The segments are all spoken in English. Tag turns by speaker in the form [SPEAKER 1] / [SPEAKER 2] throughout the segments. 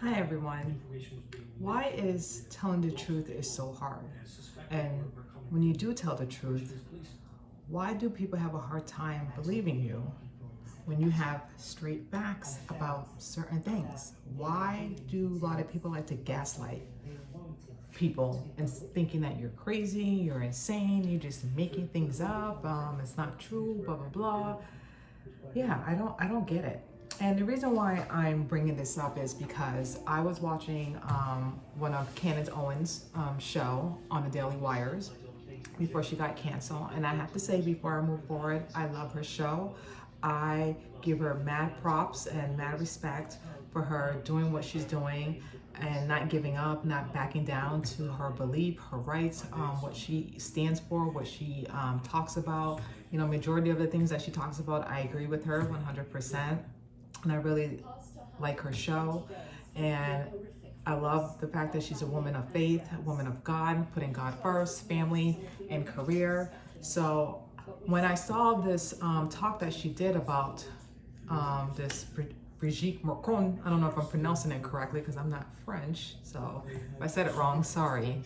[SPEAKER 1] Hi everyone. Why is telling the truth is so hard? And when you do tell the truth, why do people have a hard time believing you when you have straight facts about certain things? Why do a lot of people like to gaslight people and thinking that you're crazy, you're insane, you're just making things up, it's not true, blah, blah, blah. Yeah, I don't get it. And the reason why I'm bringing this up is because I was watching one of Candace Owens' show on the Daily Wires before she got canceled. And I have to say, before I move forward, I love her show. I give her mad props and mad respect for her doing what she's doing and not giving up, not backing down to her belief, her rights, what she stands for, what she talks about. You know, majority of the things that she talks about, I agree with her 100%. And I really like her show. And I love the fact that she's a woman of faith, a woman of God, putting God first, family and career. So when I saw this talk that she did about this Brigitte Marcon, I don't know if I'm pronouncing it correctly because I'm not French, so if I said it wrong, sorry,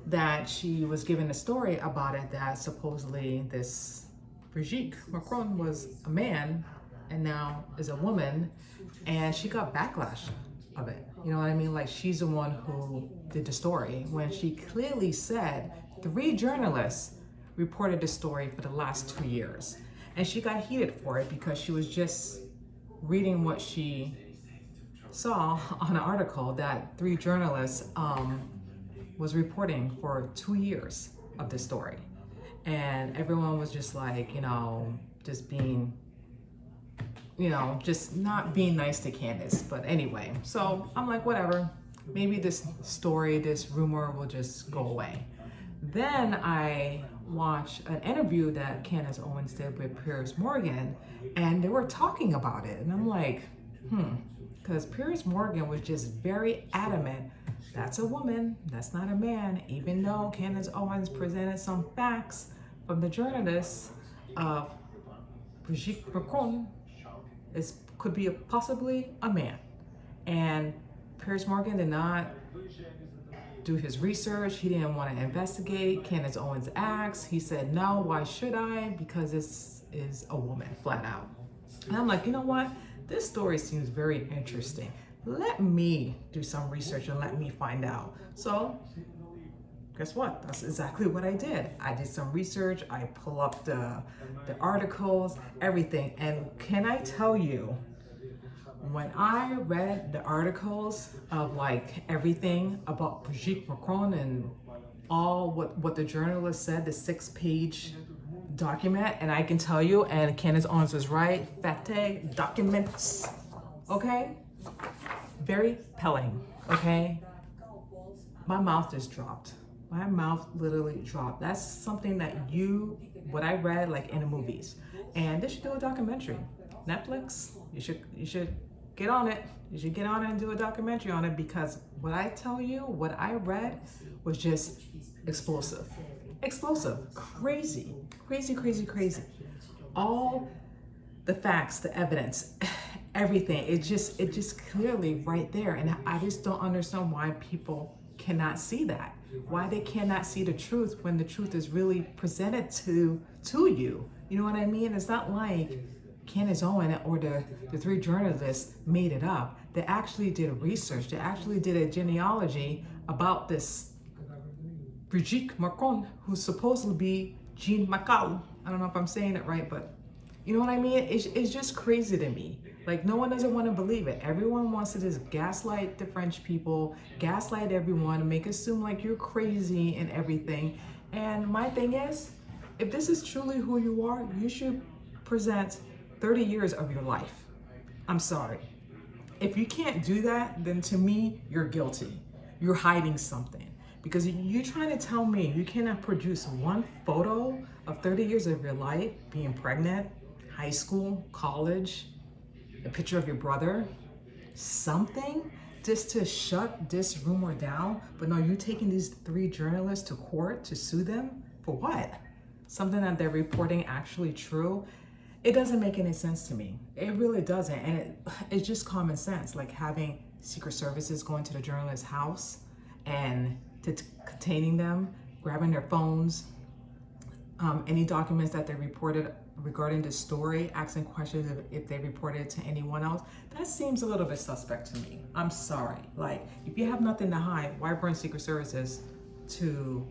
[SPEAKER 1] that she was giving a story about it, that supposedly this Brigitte Marcon was a man and now is a woman, and she got backlash of it. You know what I mean? Like, she's the one who did the story when she clearly said 3 journalists reported the story for the last 2 years. And she got heated for it because she was just reading what she saw on an article that 3 journalists was reporting for 2 years of the story. And everyone was just like, you know, just being, you know, just not being nice to Candace. But anyway, so I'm like, whatever, maybe this story, this rumor will just go away. Then I watched an interview that Candace Owens did with Piers Morgan, and they were talking about it. And I'm like, because Piers Morgan was just very adamant, that's a woman, that's not a man, even though Candace Owens presented some facts from the journalists of Brigitte Marcon could be possibly a man. And Piers Morgan did not do his research. He didn't want to investigate Candace Owens' acts. He said, no, why should I? Because this is a woman, flat out. And I'm like, you know what? This story seems very interesting. Let me do some research and let me find out. So guess what? That's exactly what I did. I did some research. I pull up the articles, everything. And can I tell you, when I read the articles of like everything about Brigitte Marcon and all what the journalist said, the 6-page document, and I can tell you, and Candace Owens was right, fete documents, okay? Very telling, okay? My mouth just dropped. My mouth literally dropped. That's something that what I read like in the movies. And they should do a documentary. Netflix, you should get on it. You should get on it and do a documentary on it, because what I tell you, what I read was just explosive. Explosive, crazy, crazy, crazy, crazy. All the facts, the evidence, everything, it just clearly right there. And I just don't understand why people cannot see that. Why they cannot see the truth when the truth is really presented to you. You know what I mean? It's not like Candace Owens or the 3 journalists made it up. They actually did research. They actually did a genealogy about this Brigitte Marcon, who's supposed to be Jean Macal. I don't know if I'm saying it right, but you know what I mean? It's just crazy to me. Like, no one doesn't want to believe it. Everyone wants to just gaslight the French people, gaslight everyone, make it assume like you're crazy and everything. And my thing is, if this is truly who you are, you should present 30 years of your life. I'm sorry. If you can't do that, then to me, you're guilty. You're hiding something. Because you're trying to tell me you cannot produce one photo of 30 years of your life, being pregnant, high school, college, a picture of your brother, something just to shut this rumor down. But no, you're taking these 3 journalists to court to sue them for what? Something that they're reporting actually true. It doesn't make any sense to me. It really doesn't. And it's just common sense, like having Secret Services going to the journalist's house and containing them, grabbing their phones, any documents that they reported regarding the story, asking questions if they reported it to anyone else. That seems a little bit suspect to me. I'm sorry. Like, if you have nothing to hide, why bring Secret Services to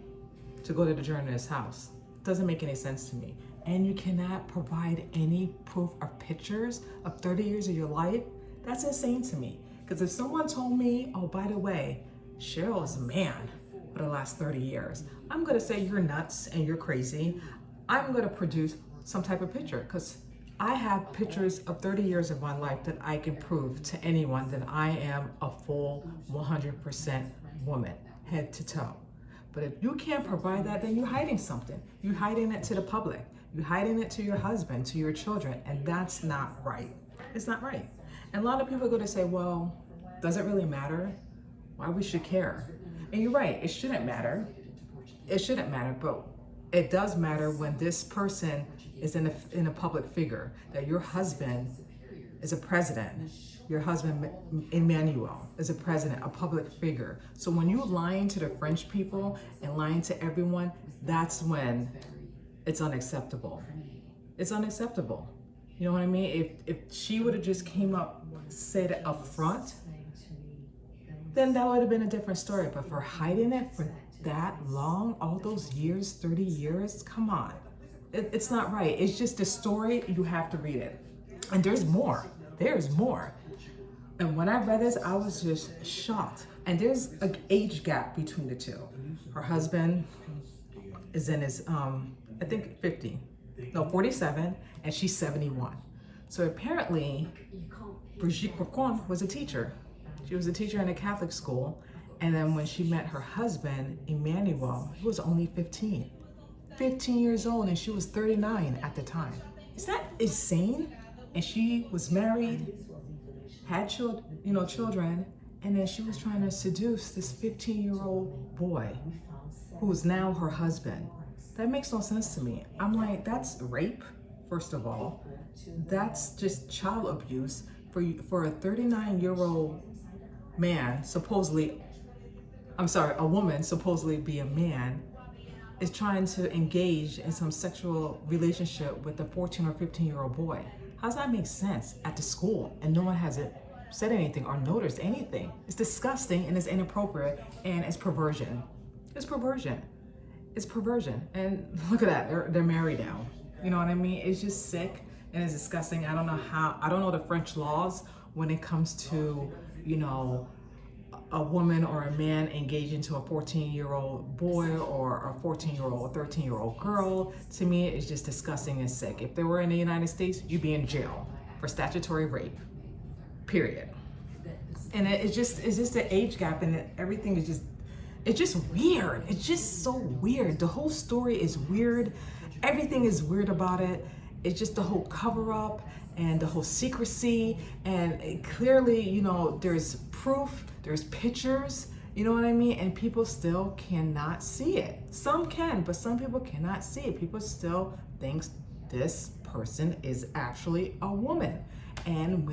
[SPEAKER 1] go to the journalist's house? Doesn't make any sense to me. And you cannot provide any proof or pictures of 30 years of your life? That's insane to me. Because if someone told me, oh, by the way, Cheryl is a man for the last 30 years, I'm gonna say you're nuts and you're crazy. I'm gonna produce some type of picture, because I have pictures of 30 years of my life that I can prove to anyone that I am a full 100% woman, head to toe. But if you can't provide that, then you're hiding something. You're hiding it to the public. You're hiding it to your husband, to your children, and that's not right. It's not right. And a lot of people are going to say, well, does it really matter? Why we should care? And you're right, it shouldn't matter. It shouldn't matter, but it does matter when this person is in a public figure, that your husband is a president. Your husband, Emmanuel, is a president, a public figure. So when you're lying to the French people and lying to everyone, that's when it's unacceptable. It's unacceptable. You know what I mean? If she would have just came up, said it up front, then that would have been a different story. But for hiding it for that long, all those years, 30 years, come on. It's not right. It's just a story, you have to read it. And there's more. There's more. And when I read this, I was just shocked. And there's an age gap between the two. Her husband is in his, I think 47, and she's 71. So apparently, Brigitte Marcon was a teacher. She was a teacher in a Catholic school. And then when she met her husband, Emmanuel, he was only 15 years old, and she was 39 at the time. Is that insane? And she was married, had children, and then she was trying to seduce this 15-year-old boy who is now her husband. That makes no sense to me. I'm like, that's rape, first of all. That's just child abuse for a 39-year-old man, a woman supposedly be a man, is trying to engage in some sexual relationship with a 14 or 15-year-old boy. How does that make sense at the school and no one hasn't said anything or noticed anything? It's disgusting and it's inappropriate and it's perversion. It's perversion. It's perversion. And look at that, they're married now. You know what I mean? It's just sick and it's disgusting. I don't know the French laws when it comes to, a woman or a man engaging to a 14-year-old boy or a 14-year-old or 13-year-old girl. To me, it's just disgusting and sick. If they were in the United States, you'd be in jail for statutory rape, period. And it's just the age gap, and everything is it's just weird. It's just so weird. The whole story is weird. Everything is weird about it. It's just the whole cover up and the whole secrecy. And clearly, there's proof, there's pictures, you know what I mean? And people still cannot see it. Some can, but some people cannot see it. People still think this person is actually a woman. And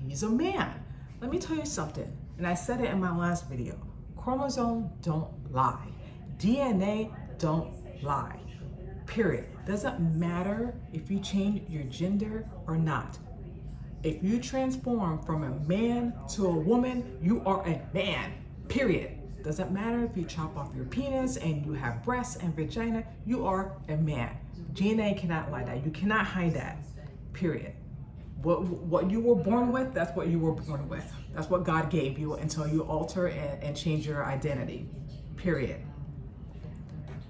[SPEAKER 1] he's a man. Let me tell you something. And I said it in my last video. Chromosomes don't lie. DNA don't lie. Period. Doesn't matter if you change your gender or not. If you transform from a man to a woman, you are a man. Period. Doesn't matter if you chop off your penis and you have breasts and vagina, you are a man. DNA cannot lie that. You cannot hide that. Period. What you were born with, that's what you were born with. That's what God gave you until you alter and change your identity. Period.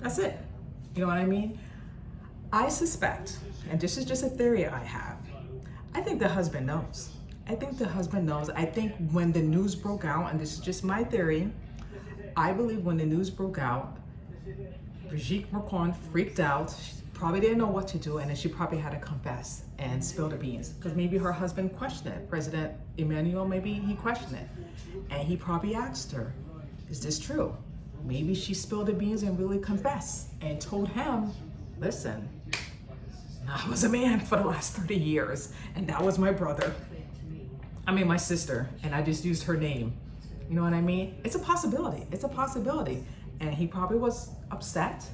[SPEAKER 1] That's it. You know what I mean? I suspect, and this is just a theory I have, I think the husband knows. I think when the news broke out, and this is just my theory, I believe when the news broke out, Brigitte Marcon freaked out. She probably didn't know what to do, and then she probably had to confess and spill the beans. Because maybe her husband questioned it. President Emmanuel, maybe he questioned it. And he probably asked her, is this true? Maybe she spilled the beans and really confessed and told him, listen, I was a man for the last 30 years, and that was my brother. I mean, my sister, and I just used her name. You know what I mean? It's a possibility. It's a possibility. And he probably was upset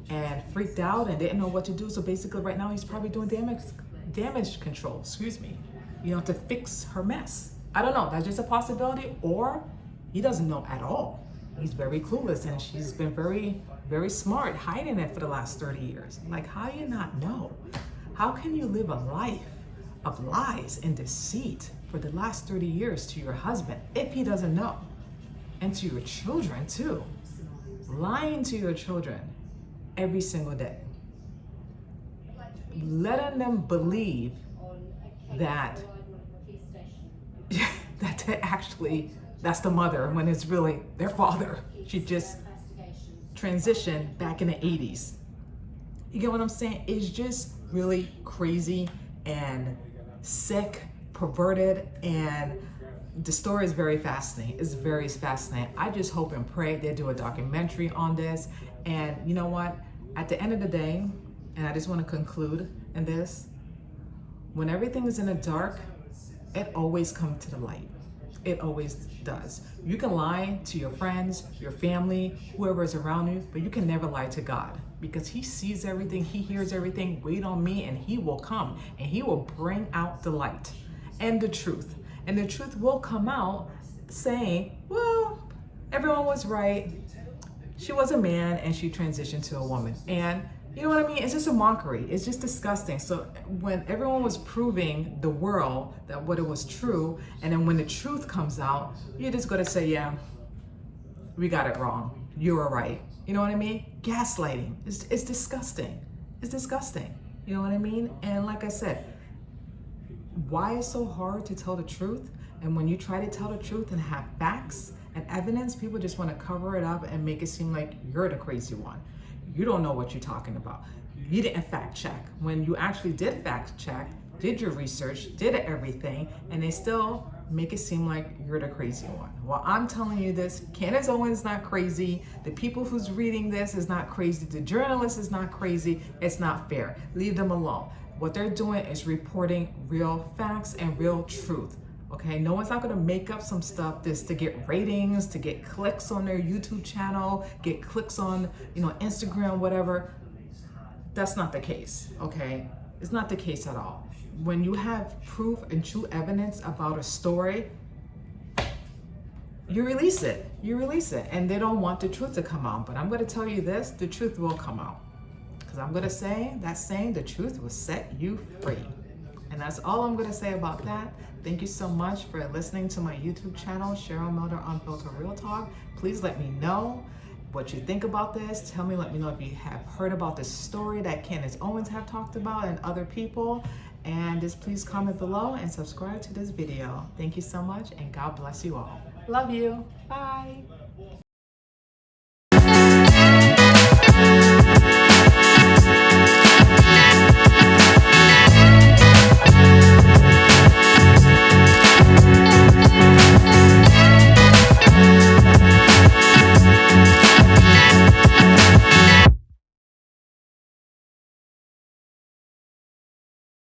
[SPEAKER 1] and freaked out and didn't know what to do. So basically right now he's probably doing damage control, excuse me, you know, to fix her mess. I don't know. That's just a possibility. Or he doesn't know at all. He's very clueless, and she's been very, very smart hiding it for the last 30 years. Like, how do you not know? How can you live a life of lies and deceit for the last 30 years to your husband if he doesn't know? And to your children too. Lying to your children every single day. Letting them believe that that's the mother when it's really their father. She just transitioned back in the 80s. You get what I'm saying? It's just really crazy and sick, perverted, and the story is very fascinating. It's very fascinating. I just hope and pray they do a documentary on this. And you know what? At the end of the day, and I just want to conclude in this, when everything is in the dark, it always comes to the light. It always does. You can lie to your friends, your family, whoever is around you, but you can never lie to God, because he sees everything, he hears everything. Wait on me and he will come, and he will bring out the light and the truth. And the truth will come out saying, well, everyone was right. She was a man and she transitioned to a woman. And you know what I mean? It's just a mockery. It's just disgusting. So when everyone was proving the world that what it was true, and then when the truth comes out, you're just going to say, yeah, we got it wrong. You were right. You know what I mean? Gaslighting. It's disgusting. It's disgusting. You know what I mean? And like I said, why it's so hard to tell the truth? And when you try to tell the truth and have facts and evidence, people just want to cover it up and make it seem like you're the crazy one. You don't know what you're talking about. You didn't fact check. When you actually did fact check, did your research, did everything, and they still make it seem like you're the crazy one. Well, I'm telling you this, Candace Owens not crazy. The people who's reading this is not crazy. The journalist is not crazy. It's not fair. Leave them alone. What they're doing is reporting real facts and real truth. Okay, no one's not gonna make up some stuff just to get ratings, to get clicks on their YouTube channel, get clicks on, Instagram, whatever. That's not the case, okay? It's not the case at all. When you have proof and true evidence about a story, you release it, and they don't want the truth to come out. But I'm gonna tell you this, the truth will come out. Because I'm gonna say, that saying, the truth will set you free. And that's all I'm gonna say about that. Thank you so much for listening to my YouTube channel, Cheryl Milder Unfiltered Real Talk. Please let me know what you think about this. Let me know if you have heard about this story that Candace Owens have talked about and other people. And just please comment below and subscribe to this video. Thank you so much, and God bless you all. Love you. Bye.